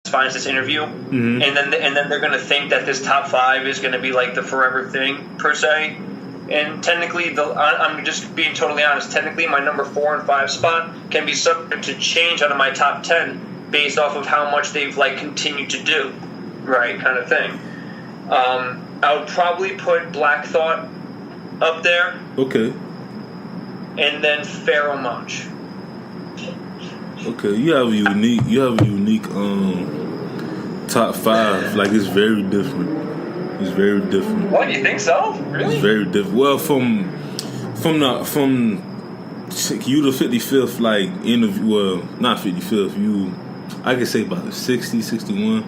finds this interview, and then they're going to think that this top 5 is going to be like the forever thing per se. And technically, I'm just being totally honest. Technically, my number 4 and 5 spot can be subject to change out of my top 10 based off of how much they've like continued to do, right? Kind of thing. I would probably put Black Thought up there. Okay. And then Pharaoh Monch. Okay, you have a unique top 5. Like, it's very different. It's very different. What, you think so? Really? It's very different. Well, from you the 55th like interview. Well, not 55th. You, I could say about the 60, 61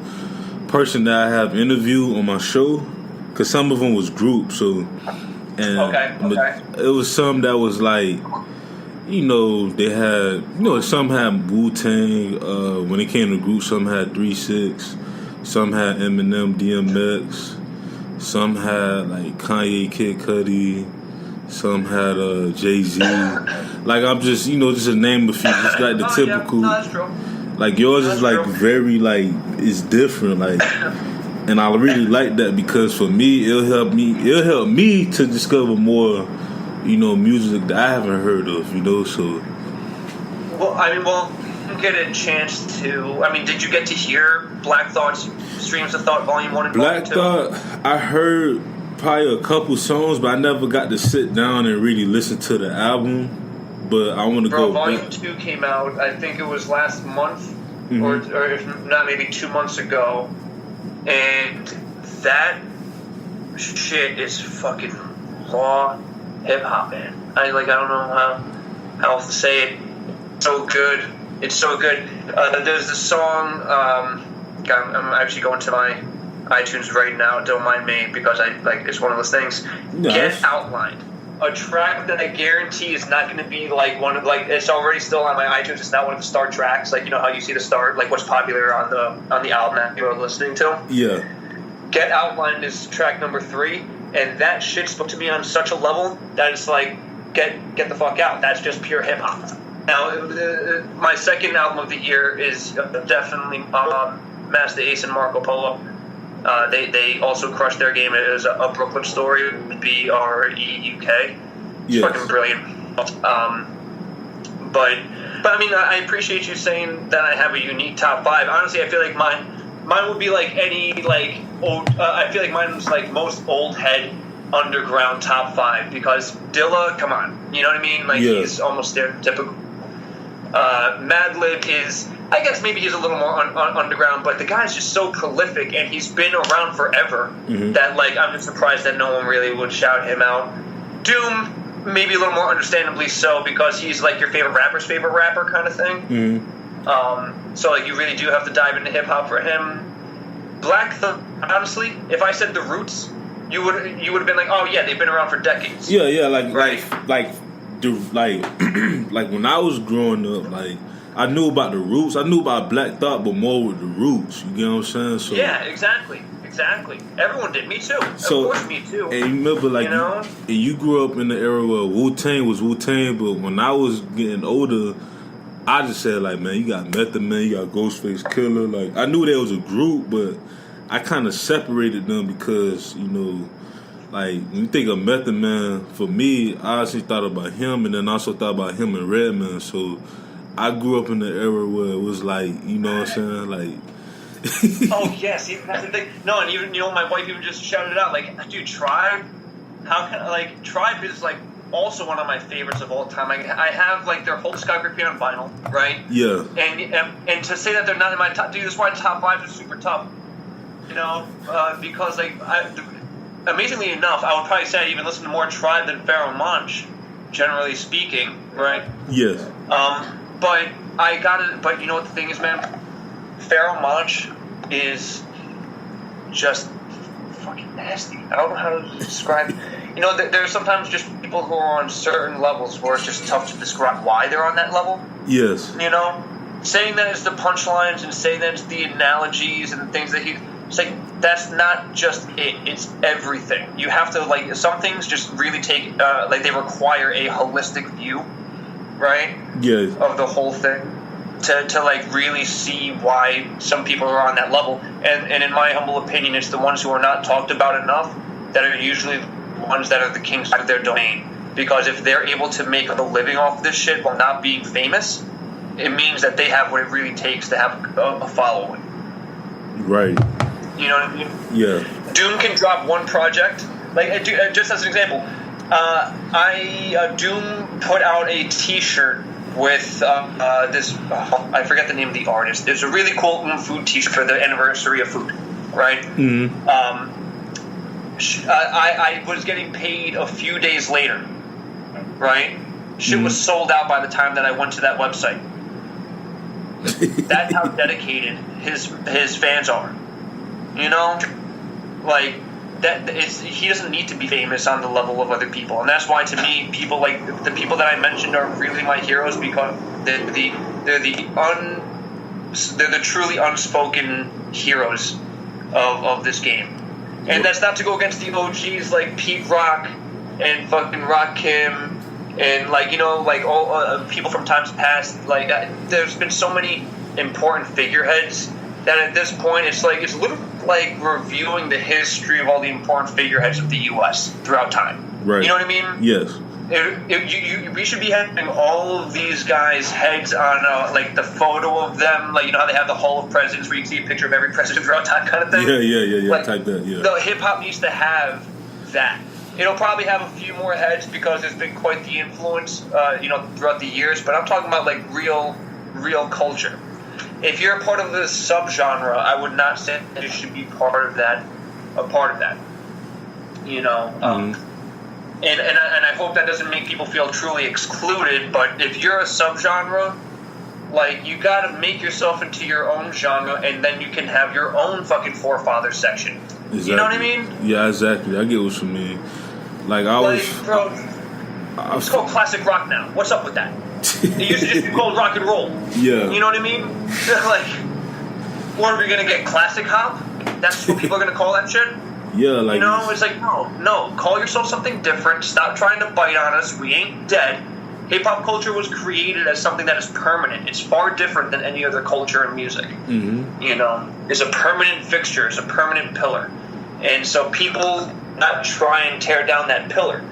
person that I have interviewed on my show, because some of them was groups. So, and okay. It was some that was like, you know, they had, you know, some had Wu-Tang. When it came to groups, some had 3-6, some had Eminem, DMX, some had like Kanye, Kid Cudi, some had Jay-Z. Like, I'm just, you know, just to name a few, just like the typical. Yeah. No, that's true. Like, yours is like very, like, it's different, like, and I really like that, because for me, it'll help me to discover more, you know, music that I haven't heard of, you know, so. Well, I mean, you get a chance to, I mean, did you get to hear Black Thought's Streams of Thought Volume 1 and Black Volume 2? Thought, I heard probably a couple songs, but I never got to sit down and really listen to the album, but I want to go Volume back. 2 came out, I think it was last month, or if not, maybe 2 months ago, and that shit is fucking raw hip-hop, man. I don't know how else to say it. So good. It's so good. There's this song, I'm actually going to my iTunes right now, don't mind me, because it's one of those things. Nice. Get Outlined. A track that I guarantee is not going to be like one of, like, it's already still on my iTunes. It's not one of the start tracks, like, you know how you see the start, like what's popular on the album that you're listening to. Yeah. Get Outlined is track number 3, and that shit spoke to me on such a level that it's like, get the fuck out. That's just pure hip hop. Now, my second album of the year is definitely Master Ace and Marco Polo. They also crushed their game. It was a Brooklyn Story, BREUK. It's Yes. fucking brilliant. But I mean, I appreciate you saying that I have a unique top 5. Honestly, I feel like mine would be like any like old. I feel like mine was like most old head underground top 5, because Dilla, come on, you know what I mean? Like, he's almost stereotypical. Madlib is, I guess maybe he's a little more underground, but the guy's just so prolific, and he's been around forever that, like, I'm just surprised that no one really would shout him out. Doom, maybe a little more understandably so, because he's like your favorite rapper's favorite rapper kind of thing. So like, you really do have to dive into hip hop for him. Black Thought, honestly, if I said the Roots, you would have been like, oh yeah, they've been around for decades. Yeah, like right. like when I was growing up, like, I knew about the Roots. I knew about Black Thought, but more with the Roots. You get what I'm saying? So yeah, exactly. Everyone did. Me too. So, of course, me too. And you remember, like, you know? you grew up in the era where Wu-Tang was Wu-Tang, but when I was getting older, I just said, like, man, you got Method Man, you got Ghostface Killer. Like, I knew there was a group, but I kind of separated them because, you know, like, when you think of Method Man, for me, I actually thought about him, and then I also thought about him and Redman. So I grew up in the era where it was like, you know what I'm saying? Like, oh yes, that's the thing. No, and even, you know, my wife even just shouted it out, like, dude, Tribe. How can Tribe is like also one of my favorites of all time. I have like their whole discography on vinyl, right? Yeah. And to say that they're not in my top, dude, that's why top 5 is super tough. You know, because like amazingly enough, I would probably say I even listen to more Tribe than Pharaoh Monch, generally speaking, right? Yes. But you know what the thing is, man? Pharaoh Monch is just fucking nasty. I don't know how to describe it. You know, there's sometimes just people who are on certain levels where it's just tough to describe why they're on that level. Yes. You know? Saying that it's the punchlines and saying that it's the analogies and things that it's like, that's not just it. It's everything. You have to, like, some things just really take, like, they require a holistic view, right? Yes. Of the whole thing. to like really see why some people are on that level. And in my humble opinion, it's the ones who are not talked about enough that are usually the ones that are the kings of their domain. Because if they're able to make a living off this shit while not being famous, it means that they have what it really takes to have a following. Right. You know what I mean? Yeah. Doom can drop one project. Like, just as an example, Doom put out a T-shirt with this. I forget the name of the artist. There's a really cool food T-shirt for the anniversary of food, right? Mm-hmm. I was getting paid a few days later, right? Shit was sold out by the time that I went to that website. That's how dedicated his fans are. You know, like that. He doesn't need to be famous on the level of other people, and that's why, to me, people like the people that I mentioned are really my heroes, because they're the truly unspoken heroes of this game. And that's not to go against the OGs like Pete Rock and fucking Rakim and, like, you know, like all people from times past. Like, there's been so many important figureheads that at this point it's literally like reviewing the history of all the important figureheads of the U.S. throughout time. Right. You know what I mean? Yes. We should be having all of these guys' heads on like the photo of them, like, you know how they have the Hall of Presidents where you can see a picture of every president throughout time, kind of thing. Yeah. Like, type that. Yeah. The hip hop needs to have that. It'll probably have a few more heads because there's been quite the influence, you know, throughout the years. But I'm talking about like real culture. If you're a part of this subgenre, I would not say that you should be part of that. You know. And I hope that doesn't make people feel truly excluded, but if you're a subgenre, like, you gotta make yourself into your own genre, and then you can have your own fucking forefather section. Exactly. You know what I mean? Yeah, exactly. I get what you mean. Like, it's called classic rock now. What's up with that? It used to just be called rock and roll. Yeah. You know what I mean? Like, what, are we gonna get classic hop? That's what people are gonna call that shit? Yeah, like, you know, it's like, no, call yourself something different. Stop trying to bite on us. We ain't dead. Hip-hop culture was created as something that is permanent. It's far different than any other culture in music. Mm-hmm. You know, it's a permanent fixture. It's a permanent pillar. And so people not try and tear down that pillar.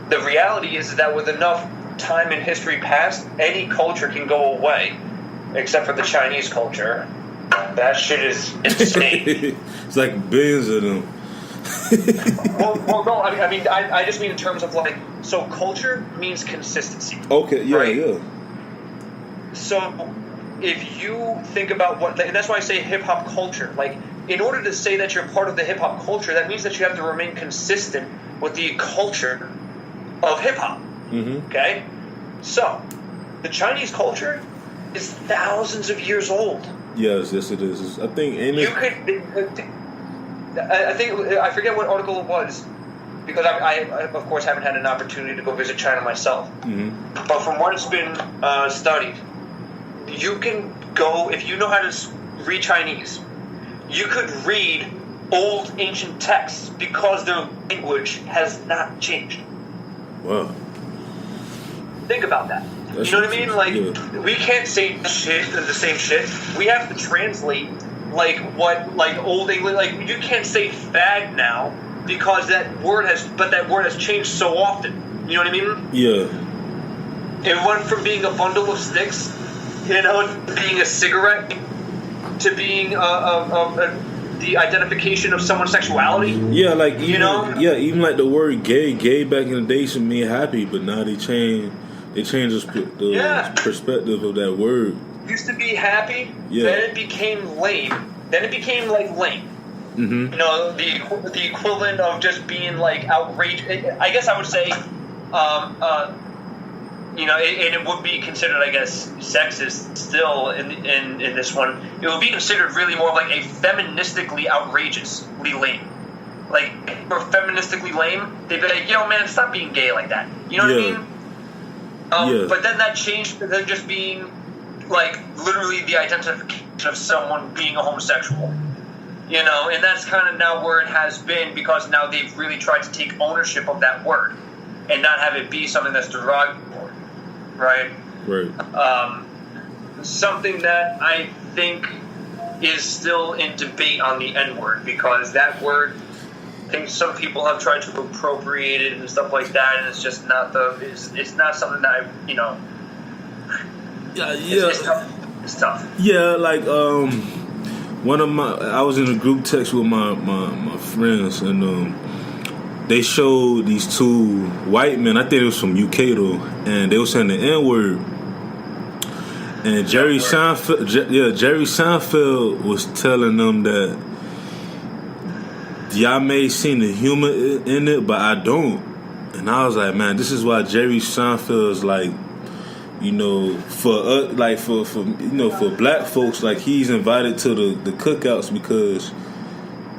The reality is that with enough time and history passed, any culture can go away, except for the Chinese culture. That shit is insane. It's like billions of them. well, no, I mean, I just mean in terms of, like, so culture means consistency. Okay, yeah, right? Yeah. So if you think about and that's why I say hip-hop culture, like, in order to say that you're part of the hip-hop culture, that means that you have to remain consistent with the culture of hip-hop. Mm-hmm. Okay? So, the Chinese culture is thousands of years old. Yes, it is. I think I forget what article it was, because I of course haven't had an opportunity to go visit China myself. Mm-hmm. But from what it's been studied, you can go, if you know how to read Chinese, you could read old ancient texts because their language has not changed. Wow. Think about that. You know what I mean? Like, we can't say the same shit. We have to translate, like, what, like, old English, like, you can't say fag now because that word has changed so often. You know what I mean? Yeah. It went from being a bundle of sticks, you know, to being a cigarette, to being the identification of someone's sexuality. Yeah, like, even, you know? Yeah, even like the word gay back in the day should mean happy, but now they changed the perspective of that word. Used to be happy, then it became lame. Then it became, like, lame. Mm-hmm. You know, the equivalent of just being, like, outrageous. I guess I would say, you know, and it would be considered, I guess, sexist still in this one. It would be considered really more of like a feministically outrageously lame. Like, for feministically lame, they'd be like, yo, man, stop being gay like that. You know what I mean? But then that changed to them just being, like, literally the identification of someone being a homosexual. You know, and that's kind of now where it has been, because now they've really tried to take ownership of that word and not have it be something that's derogatory. Right. something that I think is still in debate on the N-word, because that word, I think some people have tried to appropriate it and stuff like that, and it's just not it's not something that it's tough. Yeah, like I was in a group text with my friends, and they showed these two white men. I think it was from UK though, and they were saying the N-word. And Jerry Seinfeld was telling them that y'all may see the humor in it, but I don't. And I was like, man, this is why Jerry Seinfeld's like, for black folks, like he's invited to the cookouts because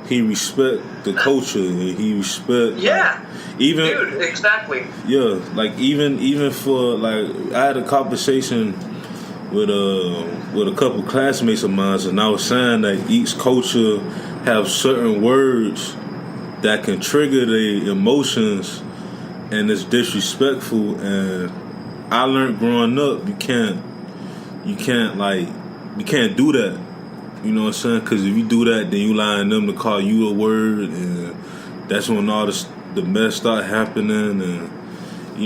he respect the culture and he respect dude, exactly. Yeah, like even for like I had a conversation with a couple classmates of mine, and I was saying that each culture have certain words that can trigger their emotions, and it's disrespectful. And I learned growing up, you can't do that. You know what I'm saying? Because if you do that, then you line them to call you a word, and that's when all the mess start happening. And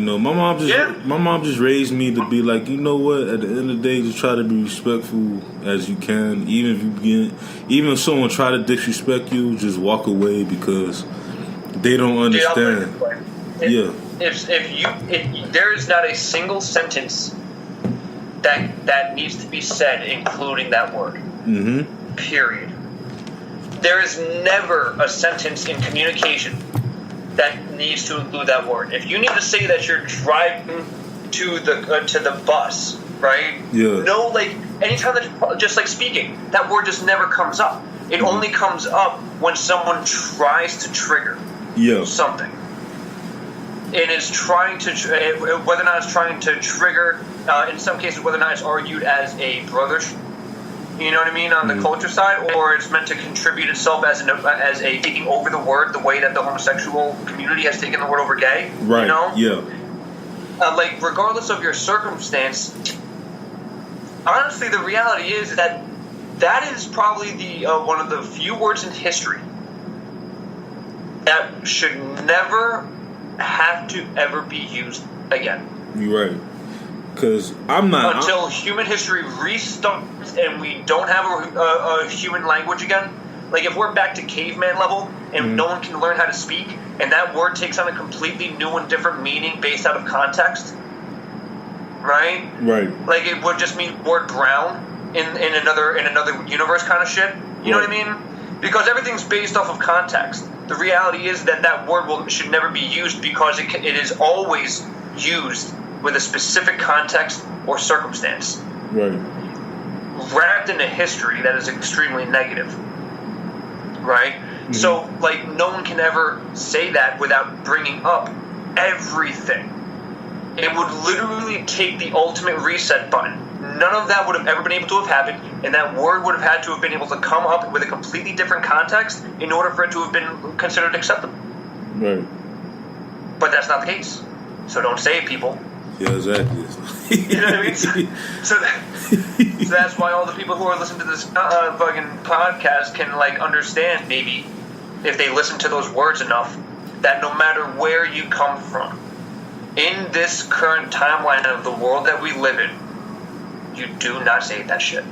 my mom just raised me to be like, you know what? At the end of the day, just try to be respectful as you can. Even if someone try to disrespect you, just walk away because they don't understand. If there is not a single sentence that needs to be said, including that word. Mm-hmm. Period. There is never a sentence in communication that needs to include that word. If you need to say that you're driving to the bus, right? Yeah. No, like anytime that just like speaking, that word just never comes up. It only comes up when someone tries to trigger something. And is trying to whether or not it's trying to trigger. In some cases, whether or not it's argued as a brother. You know what I mean, on the culture side, or it's meant to contribute itself as a taking over the word the way that the homosexual community has taken the word over gay. Right. Yeah. Like, regardless of your circumstance, honestly, the reality is that is probably the one of the few words in history that should never have to ever be used again. You're right. Because I'm not... Until human history restarts and we don't have a human language again. Like, if we're back to caveman level and no one can learn how to speak, and that word takes on a completely new and different meaning based out of context, right? Right. Like, it would just mean word brown in another universe kind of shit. You know what I mean? Because everything's based off of context. The reality is that word should never be used because it is always used with a specific context or circumstance. Right. Wrapped in a history that is extremely negative. Right? Mm-hmm. So, like, no one can ever say that without bringing up everything. It would literally take the ultimate reset button. None of that would have ever been able to have happened, and that word would have had to have been able to come up with a completely different context in order for it to have been considered acceptable. Right. But that's not the case. So don't say it, people. Yeah, exactly. You know what I mean? So that's why all the people who are listening to this fucking podcast can, like, understand, maybe, if they listen to those words enough, that no matter where you come from, in this current timeline of the world that we live in, you do not say that shit.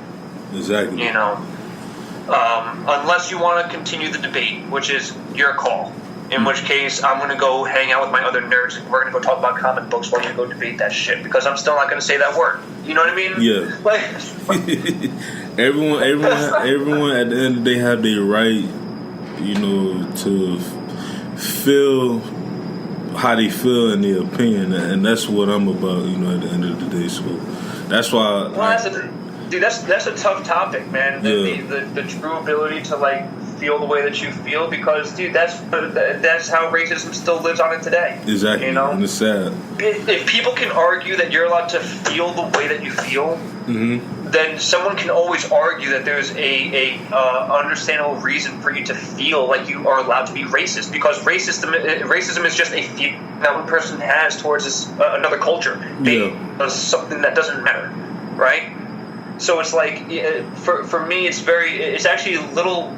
Exactly. You know? Unless you want to continue the debate, which is your call. In which case, I'm going to go hang out with my other nerds and we're going to go talk about comic books while you go debate that shit, because I'm still not going to say that word. You know what I mean? Yeah. Like, everyone at the end of the day have their right, to feel how they feel in their opinion, and that's what I'm about, at the end of the day. So that's why. That's a tough topic, man. The true ability to, like, feel the way that you feel, because, dude, that's how racism still lives on it today. Exactly. And it's sad. If people can argue that you're allowed to feel the way that you feel, then someone can always argue that there's a understandable reason for you to feel like you are allowed to be racist, because racism is just a feeling that one person has towards another culture. Something that doesn't matter, right? So it's like, for me, it's actually a little